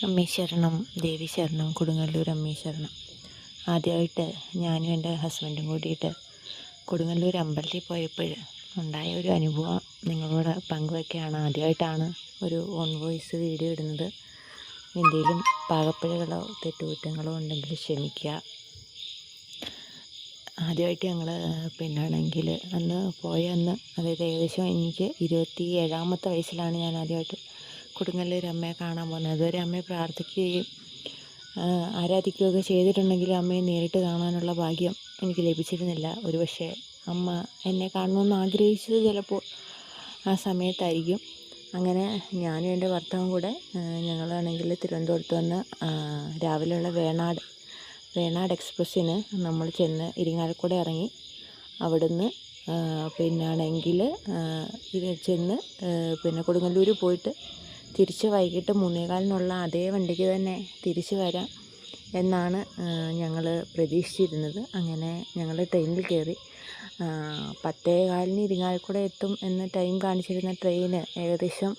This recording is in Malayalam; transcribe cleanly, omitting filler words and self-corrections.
അമ്മേ ശരണം, ദേവി ശരണം, കൊടുങ്ങല്ലൂർ അമ്മേ ശരണം. ആദ്യമായിട്ട് ഞാനും എൻ്റെ ഹസ്ബൻഡും കൂടിയിട്ട് കൊടുങ്ങല്ലൂർ അമ്പലത്തിൽ പോയപ്പോൾ ഉണ്ടായ ഒരു അനുഭവം നിങ്ങളോട് പങ്കുവയ്ക്കുകയാണ്. ആദ്യമായിട്ടാണ് ഒരു ഓൺ വോയിസ് വീഡിയോ ഇടുന്നത്. എന്തെങ്കിലും പാകപ്പിഴകളോ തെറ്റുകുറ്റങ്ങളോ ഉണ്ടെങ്കിൽ ക്ഷമിക്കുക. ആദ്യമായിട്ട് ഞങ്ങൾ പിന്നാണെങ്കിൽ അന്ന് അതായത് ഏകദേശം എനിക്ക് 27ാമത്തെ വയസ്സിലാണ് ഞാൻ ആദ്യമായിട്ട് കൊടുങ്ങല്ലൂർ അമ്മയെ കാണാൻ പോകുന്നത്. അതുവരെ അമ്മയെ പ്രാർത്ഥിക്കുകയും ആരാധിക്കുകയൊക്കെ ചെയ്തിട്ടുണ്ടെങ്കിലും അമ്മയെ നേരിട്ട് കാണാനുള്ള ഭാഗ്യം എനിക്ക് ലഭിച്ചിരുന്നില്ല. ഒരുപക്ഷെ അമ്മ എന്നെ കാണണമെന്ന് ആഗ്രഹിച്ചത് ചിലപ്പോൾ ആ സമയത്തായിരിക്കും. അങ്ങനെ ഞാനും എൻ്റെ ഭർത്താവും കൂടെ ഞങ്ങളാണെങ്കിൽ തിരുവനന്തപുരത്ത് വന്ന് രാവിലെയുള്ള വേണാട് എക്സ്പ്രസ്സിന് നമ്മൾ ചെന്ന് ഇരിങ്ങാലക്കുട ഇറങ്ങി. അവിടുന്ന് പിന്നാണെങ്കിൽ ചെന്ന് കൊടുങ്ങല്ലൂർ പോയിട്ട് തിരിച്ച് വൈകിട്ട് 3:15 അതേ വണ്ടിക്ക് തന്നെ തിരിച്ച് വരാം എന്നാണ് ഞങ്ങൾ പ്രതീക്ഷിച്ചിരുന്നത്. അങ്ങനെ ഞങ്ങൾ ട്രെയിനിൽ കയറി. 10:15 ഇരിങ്ങാലക്കുട എത്തും എന്ന് ടൈം കാണിച്ചിരുന്ന ട്രെയിന് ഏകദേശം